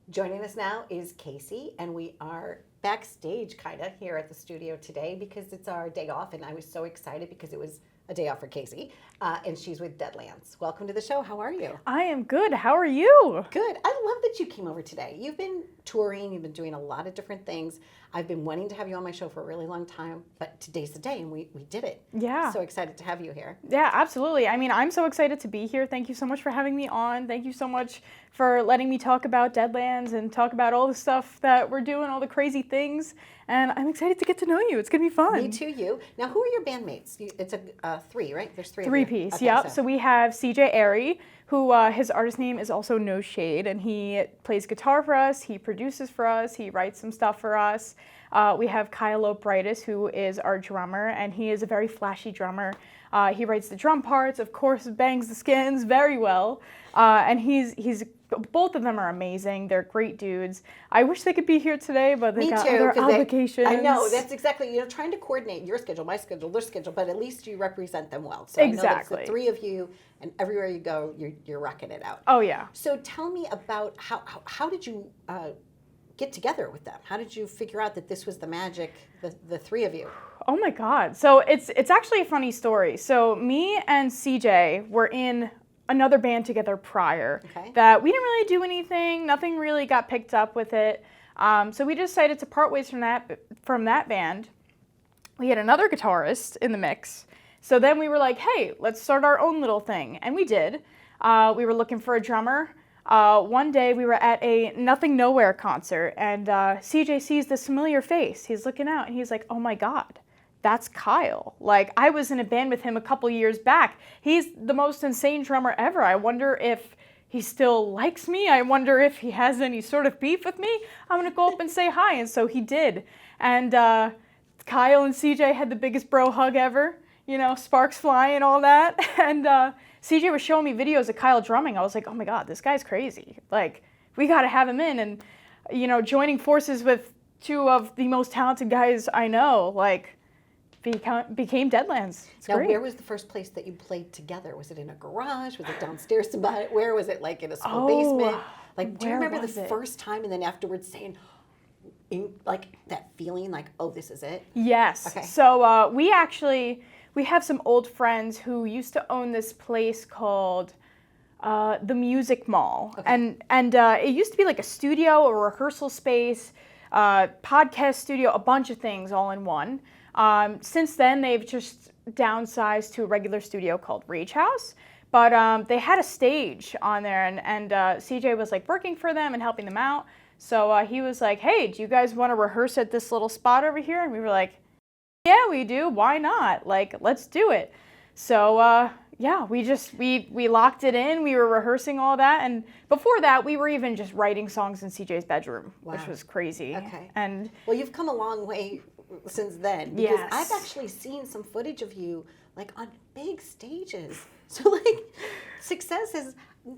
Joining us now is Kasey, and we are backstage kind of here at the studio today because it's our day off, and I was so excited because it was a day off for Kasey, and she's with Deadlands. Welcome to the show. How are you? I am good. How are you? Good. I love that you came over today. You've been touring. You've been doing a lot of different things. I've been wanting to have you on my show for a really long time, but today's the day, and we did it. Yeah. So excited to have you here. Yeah, absolutely. I mean, I'm so excited to be here. Thank you so much for having me on. Thank you so much for letting me talk about Deadlands and talk about all the stuff that we're doing, all the crazy things. And I'm excited to get to know you. It's going to be fun. Me too, you. Now, who are your bandmates? It's a three, right? There's three of you. Three-piece, Okay, yep. So we have CJ Airy, who his artist name is also No Shade, and he plays guitar for us, he produces for us, he writes some stuff for us. We have Kyle Obrightis, who is our drummer, and he is a very flashy drummer. He writes the drum parts, of course, bangs the skins very well, and he's both of them are amazing. They're great dudes. I wish they could be here today, but they got other obligations. I know, that's exactly, trying to coordinate your schedule, my schedule, their schedule, but at least you represent them well. So exactly. I know that's the three of you, and everywhere you go, you're rocking it out. Oh, yeah. So tell me about how did you get together with them? How did you figure out that this was the magic, the three of you? Oh my God. So it's actually a funny story. So me and CJ were in another band together prior that we didn't really do anything. Nothing really got picked up with it. So we decided to part ways from that band. We had another guitarist in the mix. So then we were like, hey, let's start our own little thing. And we did. We were looking for a drummer. One day we were at a Nothing Nowhere concert, and CJ sees this familiar face. He's looking out and he's like, oh my God, that's Kyle. Like, I was in a band with him a couple years back. He's the most insane drummer ever. I wonder if he still likes me. I wonder if he has any sort of beef with me. I'm gonna go up and say hi. And so he did. And Kyle and CJ had the biggest bro hug ever. Sparks flying, all that. And CJ was showing me videos of Kyle drumming. I was like, oh my God, this guy's crazy. Like, we got to have him in. And, joining forces with two of the most talented guys I know, like, became Deadlands. It's now, great. Where was the first place that you played together? Was it in a garage? Was it downstairs? Where was it? Like in a small basement? Like, do you remember the first time and then afterwards saying, like, that feeling like, oh, this is it? Yes. Okay. So we have some old friends who used to own this place called the Music Mall. Okay. And it used to be like a studio, a rehearsal space, podcast studio, a bunch of things all in one. Since then, they've just downsized to a regular studio called Rage House. But they had a stage on there, and CJ was like working for them and helping them out. So he was like, hey, do you guys want to rehearse at this little spot over here? And we were like, yeah, we do. Why not? Like, let's do it. So, yeah, we locked it in. We were rehearsing all that. And before that, we were even just writing songs in CJ's bedroom, which was crazy. Okay. And well, you've come a long way since then. Because I've actually seen some footage of you, like, on big stages. So, like, success is,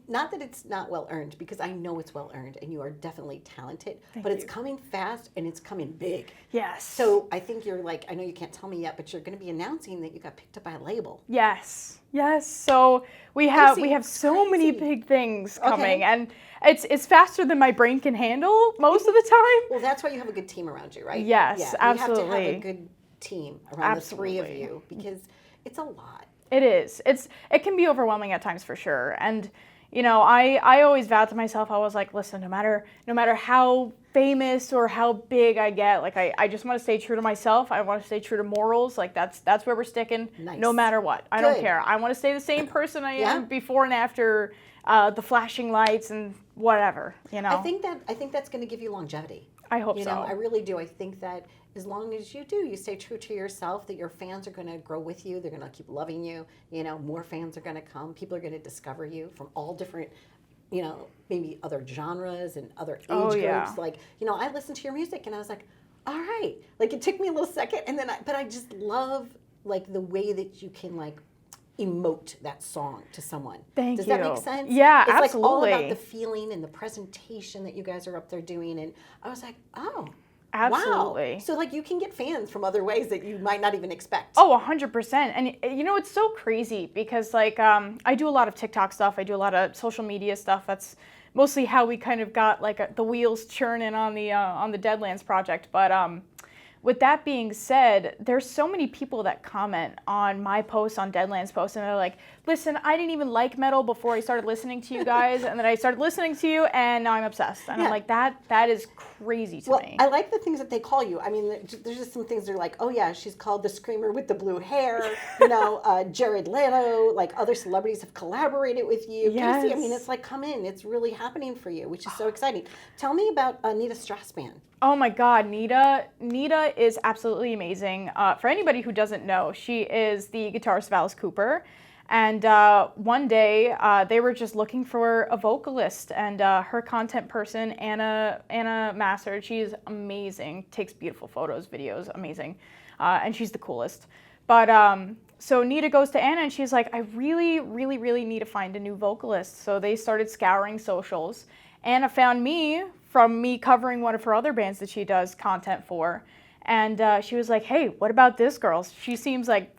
not that it's not well-earned, because I know it's well-earned, and you are definitely talented, but it's coming fast, and it's coming big. Yes. So I think you're like, I know you can't tell me yet, but you're going to be announcing that you got picked up by a label. Yes. Yes. So we have so many big things coming, and it's faster than my brain can handle most of the time. Well, that's why you have a good team around you, right? Yes, absolutely. You have to have a good team around the three of you, because it's a lot. It is. It can be overwhelming at times for sure. And I always vowed to myself, I was like, listen, no matter how famous or how big I get, like I just want to stay true to myself. I want to stay true to morals. Like that's where we're sticking. Nice. No matter what. I don't care. I want to stay the same person I am before and after the flashing lights and whatever, I think that's going to give you longevity. I hope so. I really do. I think that as long as you stay true to yourself, that your fans are going to grow with you. They're going to keep loving you. More fans are going to come. People are going to discover you from all different, maybe other genres and other age groups. Yeah. Like, I listened to your music and I was like, all right. Like, it took me a little second, and then but I just love, like, the way that you can, like, emote that song to someone. Thank you. Does that make sense? Yeah, it's absolutely. It's like all about the feeling and the presentation that you guys are up there doing, and I was like, oh, absolutely. Wow. So, like, you can get fans from other ways that you might not even expect. Oh, 100%. And it's so crazy because, like, I do a lot of TikTok stuff. I do a lot of social media stuff. That's mostly how we kind of got like the wheels churning on the Deadlands project. But with that being said, there's so many people that comment on my posts, on Deadlands posts, and they're like, listen, I didn't even like metal before I started listening to you guys, and then I started listening to you, and now I'm obsessed. And I'm like, that is crazy to me. I like the things that they call you. I mean, there's just some things they're like, oh yeah, she's called the screamer with the blue hair. You know, Jared Leto, like other celebrities have collaborated with you. Yes. Kasey, I mean, it's like, come in. It's really happening for you, which is so exciting. Tell me about Nita Strassman. Oh my God, Nita is absolutely amazing. For anybody who doesn't know, she is the guitarist of Alice Cooper. And one day they were just looking for a vocalist, and her content person, Anna Massard, she's amazing, takes beautiful photos, videos, amazing. And she's the coolest. But so Nita goes to Anna and she's like, I really, really, really need to find a new vocalist. So they started scouring socials. Anna found me from me covering one of her other bands that she does content for. And she was like, hey, what about this girl? She seems like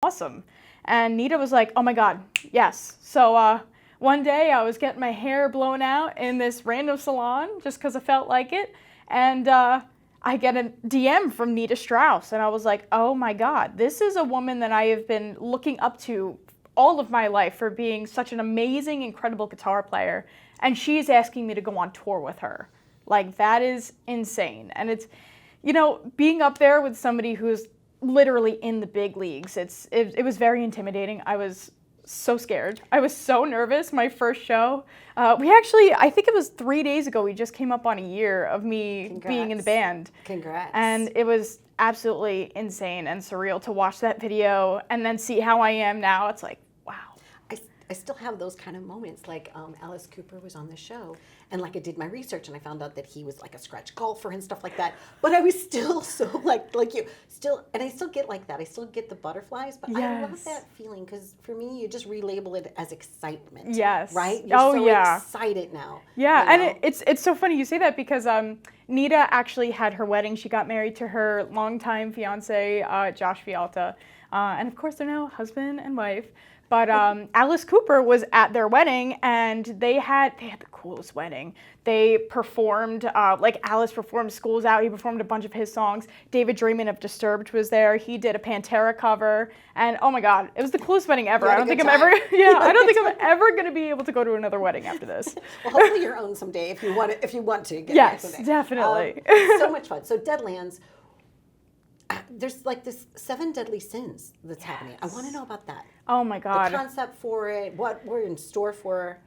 awesome. And Nita was like, oh my God, yes. So one day I was getting my hair blown out in this random salon just because I felt like it. And I get a DM from Nita Strauss. And I was like, oh my God, this is a woman that I have been looking up to all of my life for being such an amazing, incredible guitar player. And she's asking me to go on tour with her. Like, that is insane. And it's, you know, being up there with somebody who's literally in the big leagues, it was very intimidating. I was so scared. I was so nervous my first show. I think it was 3 days ago, we just came up on a year of me being in the band. Congrats. And it was absolutely insane and surreal to watch that video and then see how I am now. It's like, wow. I still have those kind of moments. Like Alice Cooper was on the show, and like I did my research, and I found out that he was like a scratch golfer and stuff like that. But I was still so like you still, and I still get like that. I still get the butterflies. But I love that feeling because for me, you just relabel it as excitement. Yes. Right. You're so excited now. Yeah, you know? And it's so funny you say that because Nita actually had her wedding. She got married to her longtime fiance, Josh Fialta, and of course they're now husband and wife. But Alice Cooper was at their wedding, and they had the coolest wedding. They performed, like Alice performed School's Out. He performed a bunch of his songs. David Draymond of Disturbed was there. He did a Pantera cover, and oh my God, it was the coolest wedding ever. I don't think I'm ever going to be able to go to another wedding after this. Well, hopefully your own someday if you want to. Get yes, someday. Definitely. So much fun. So Deadlands. There's like this 7 deadly sins that's happening. I want to know about that. Oh my God. The concept for it, what we're in store for.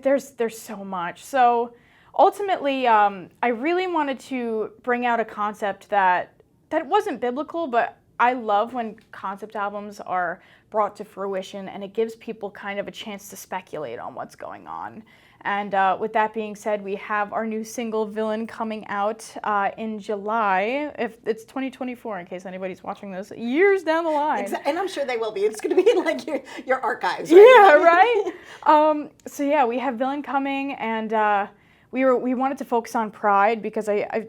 There's so much. So ultimately, I really wanted to bring out a concept that wasn't biblical, but I love when concept albums are brought to fruition and it gives people kind of a chance to speculate on what's going on. And with that being said, we have our new single, Villain, coming out in July. If it's 2024, in case anybody's watching this, years down the line. Exactly. And I'm sure they will be. It's going to be in like your archives, right? Yeah, right? So yeah, we have Villain coming, and we wanted to focus on Pride because I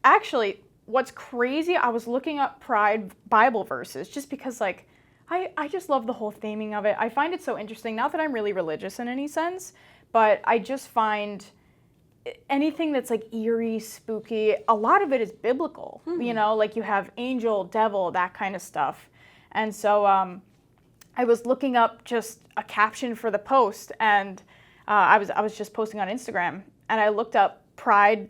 actually, what's crazy, I was looking up Pride Bible verses just because like, I just love the whole theming of it. I find it so interesting. Not that I'm really religious in any sense, but I just find anything that's like eerie, spooky, a lot of it is biblical. You know, like you have angel, devil, that kind of stuff. And so I was looking up just a caption for the post, and I was just posting on Instagram, and I looked up Pride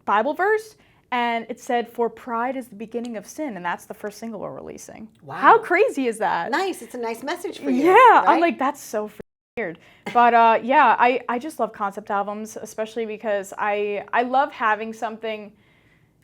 Bible verse, and it said, for pride is the beginning of sin, and that's the first single we're releasing. Wow. How crazy is that? Nice. It's a nice message for you. Yeah, right? I'm like, that's so weird. But yeah, I just love concept albums, especially because I love having something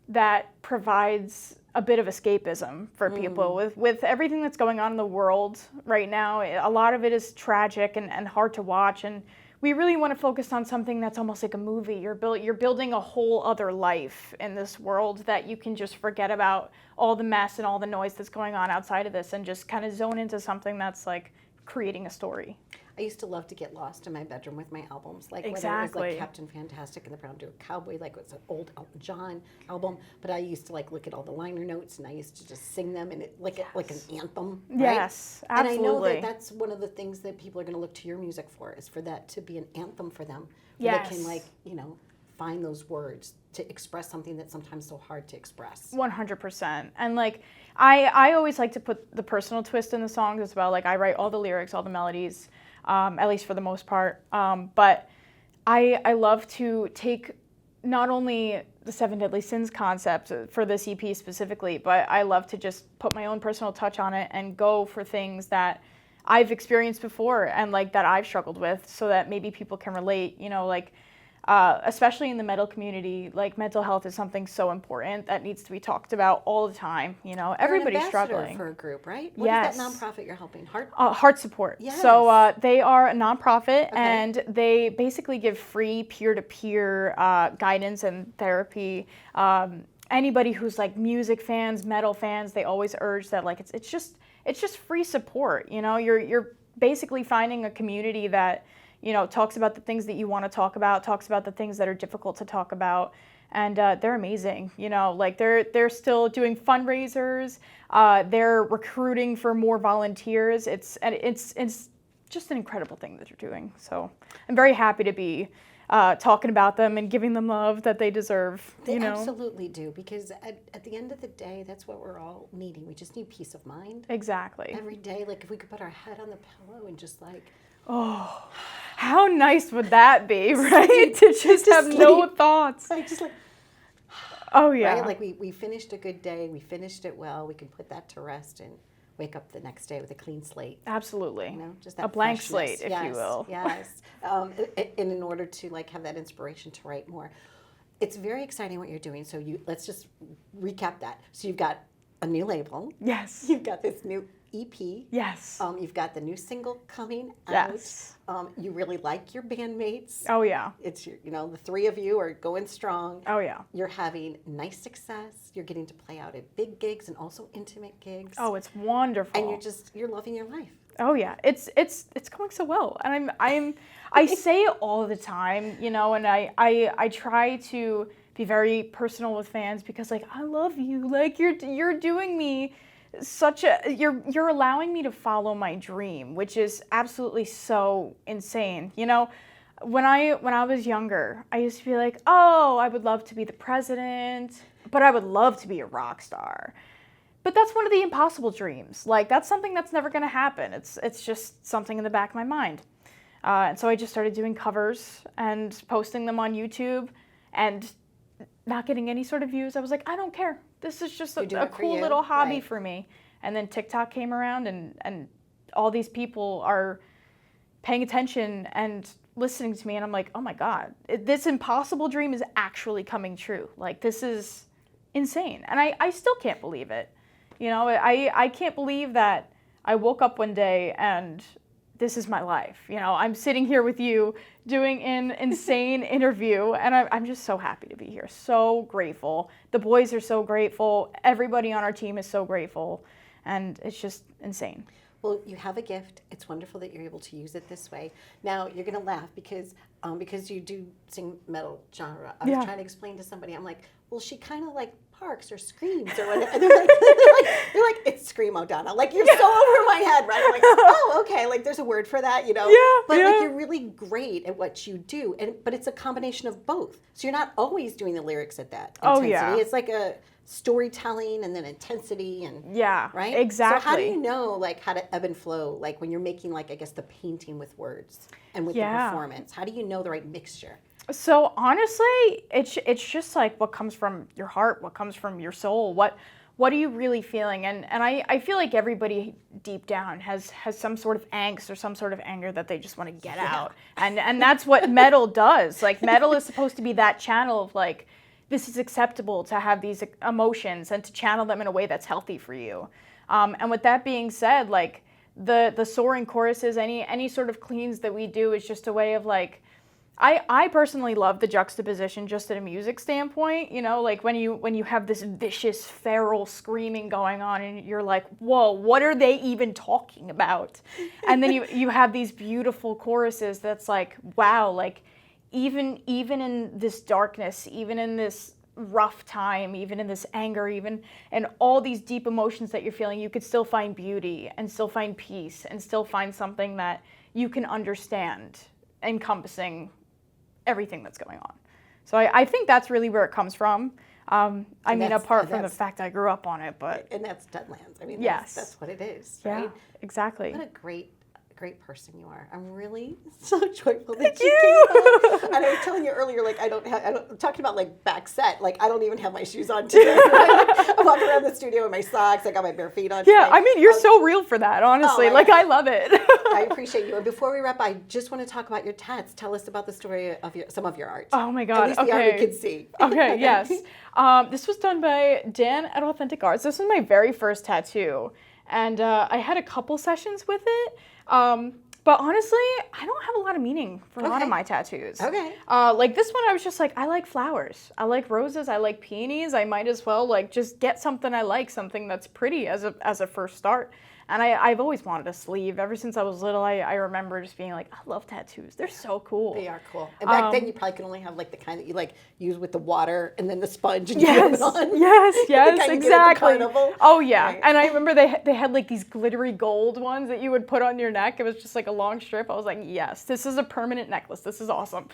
that provides a bit of escapism for people. With everything that's going on in the world right now, a lot of it is tragic and hard to watch, and we really want to focus on something that's almost like a movie. You're building a whole other life in this world that you can just forget about all the mess and all the noise that's going on outside of this and just kind of zone into something that's like creating a story. I used to love to get lost in my bedroom with my albums, like whether it was like Captain Fantastic and the Brown Deer Cowboy, like it was an old Elton John album, but I used to like look at all the liner notes and I used to just sing them and it like an anthem. Right? Yes, absolutely. And I know that that's one of the things that people are going to look to your music for, is for that to be an anthem for them. Yes. They can like, you know, find those words to express something that's sometimes so hard to express. 100%. And like, I always like to put the personal twist in the songs as well. Like I write all the lyrics, all the melodies, at least for the most part. But I love to take not only the 7 Deadly Sins concept for this EP specifically, but I love to just put my own personal touch on it and go for things that I've experienced before and like that I've struggled with, so that maybe people can relate, you know, like especially in the metal community, like mental health is something so important that needs to be talked about all the time. You know, everybody's struggling. For a group, right? What is that nonprofit you're helping? Heart Support. Yes. So they are a nonprofit, and they basically give free peer-to-peer guidance and therapy. Anybody who's like music fans, metal fans, they always urge that like it's just free support. You know, you're basically finding a community that, you know, talks about the things that you want to talk about, talks about the things that are difficult to talk about, and they're amazing. You know, like they're still doing fundraisers, they're recruiting for more volunteers. It's just an incredible thing that they're doing. So I'm very happy to be talking about them and giving them love that they deserve. They absolutely do, because at the end of the day, that's what we're all needing. We just need peace of mind. Exactly. Every day, like if we could put our head on the pillow and just like, oh, how nice would that be, right? To just have no thoughts. Like just like, oh yeah. Right? Like we finished a good day, we finished it well, we can put that to rest and wake up the next day with a clean slate. Absolutely. You know, just that a blank freshness. slate, if you will. Yes. And in order to like have that inspiration to write more, it's very exciting what you're doing. So let's just recap that. So you've got a new label. Yes. You've got this new EP. Yes. You've got the new single coming out. Yes. You really like your bandmates. Oh yeah. It's you know, the three of you are going strong. Oh yeah. You're having nice success. You're getting to play out at big gigs and also intimate gigs. Oh, it's wonderful. And you're loving your life. Oh yeah, it's going so well, and I say it all the time, you know, and I try to be very personal with fans, because like I love you, like you're doing me you're allowing me to follow my dream, which is absolutely so insane. You know, when I was younger, I used to be like, oh, I would love to be the president, but I would love to be a rock star. But that's one of the impossible dreams. Like, that's something that's never going to happen. It's just something in the back of my mind. And so I just started doing covers and posting them on YouTube and not getting any sort of views. I was like, I don't care. This is just a cool little hobby for me. And then TikTok came around, and all these people are paying attention and listening to me. And I'm like, oh my God, this impossible dream is actually coming true. Like, this is insane. And I still can't believe it. You know, I can't believe that I woke up one day and this is my life. You know, I'm sitting here with you doing an insane interview, and I'm just so happy to be here. So grateful. The boys are so grateful. Everybody on our team is so grateful, and it's just insane. Well, you have a gift. It's wonderful that you're able to use it this way. Now, you're going to laugh because you do sing metal genre. I was trying to explain to somebody, I'm like, well, she kind of like parks or screams or whatever. And they're like, it's Screamo, Donna. Like, you're so over my head, right? I'm like, oh, okay. Like, there's a word for that, you know? But like, you're really great at what you do. But it's a combination of both. So you're not always doing the lyrics at that intensity. Oh, yeah. It's like a storytelling and then intensity and right? Exactly. So how do you know like how to ebb and flow, like when you're making like I guess the painting with words and with the performance? How do you know the right mixture? So honestly, it's just like what comes from your heart, what comes from your soul, what are you really feeling? And I feel like everybody deep down has some sort of angst or some sort of anger that they just want to get out. And that's what metal does. Like, metal is supposed to be that channel of like, this is acceptable to have these emotions and to channel them in a way that's healthy for you. And with that being said, like the soaring choruses, any sort of cleans that we do is just a way of like I personally love the juxtaposition just at a music standpoint, you know, like when you have this vicious feral screaming going on and you're like, whoa, what are they even talking about? And then you have these beautiful choruses that's like, wow, like even in this darkness, even in this rough time, even in this anger, even and all these deep emotions that you're feeling, you could still find beauty and still find peace and still find something that you can understand, encompassing everything that's going on. So I think that's really where it comes from. I mean, apart from the fact I grew up on it, but... And that's Deadlands. I mean, yes. That's what it is, right? Yeah, exactly. What a great person you are. I'm really so joyful that Thank you came on. And I was telling you earlier, like, I don't talking about like back set, like I don't even have my shoes on today. I'm walking around the studio in my socks. I got my bare feet on today. Yeah, I mean, you're so real for that, honestly. Like, I love it. I appreciate you. And before we wrap, I just want to talk about your tats. Tell us about the story of some of your art. Oh my God. At least the art we can see. Okay, yes. This was done by Dan at Authentic Arts. This was my very first tattoo. And I had a couple sessions with it. But honestly, I don't have a lot of meaning for a lot of my tattoos. Okay. Like this one, I was just like, I like flowers. I like roses. I like peonies. I might as well like just get something I like, something that's pretty as a first start. And I've always wanted a sleeve. Ever since I was little, I remember just being like, I love tattoos. They're so cool. They are cool. And back then, you probably could only have like the kind that you like use with the water and then the sponge and yes, you put it on. Yes, exactly. Oh yeah. Right. And I remember they had like these glittery gold ones that you would put on your neck. It was just like a long strip. I was like, yes, this is a permanent necklace. This is awesome.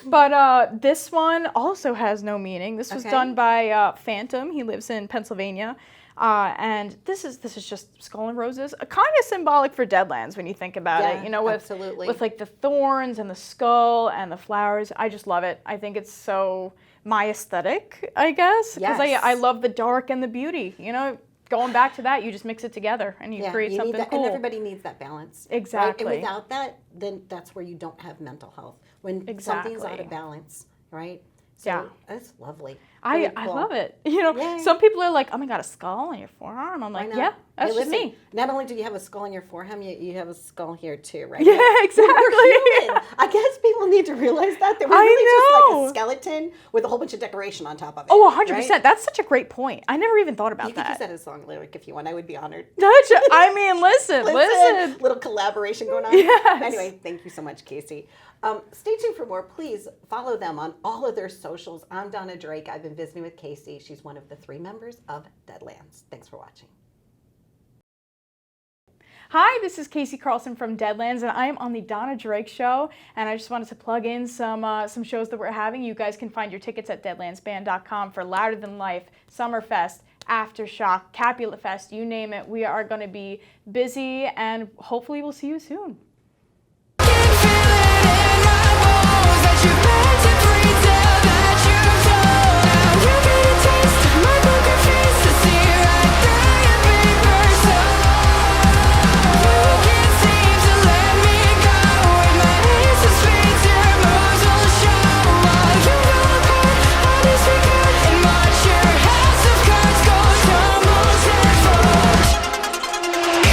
But this one also has no meaning. This was done by Phantom. He lives in Pennsylvania. And this is just skull and roses, kind of symbolic for Deadlands when you think about it, you know, with like the thorns and the skull and the flowers. I just love it. I think it's so my aesthetic, I guess, because I love the dark and the beauty, you know. Going back to that, you just mix it together and you create something cool. And everybody needs that balance. Exactly. Right? And without that, then that's where you don't have mental health. When something's out of balance, right? So that's lovely. Really I cool. love it. You know, some people are like, oh my God, a skull on your forearm. I'm like, yeah, that's just me. Not only do you have a skull on your forearm, you have a skull here too, right? Yeah, exactly. We're human. I guess people need to realize that we're really just like a skeleton with a whole bunch of decoration on top of it. Oh, 100%. Right? That's such a great point. I never even thought about that. You could use that as a song lyric if you want. I would be honored. I mean, listen. Little collaboration going on. Yes. Anyway, thank you so much, Kasey. Stay tuned for more. Please follow them on all of their socials. I'm Donna Drake. I've been visiting with Kasey. She's one of the 3 members of Deadlands. Thanks for watching. Hi, this is Kasey Karlsen from Deadlands, and I'm on the Donna Drake Show. And I just wanted to plug in some shows that we're having. You guys can find your tickets at deadlandsband.com for Louder Than Life, Summerfest, Aftershock, Capulet Fest, you name it. We are going to be busy, and hopefully we'll see you soon.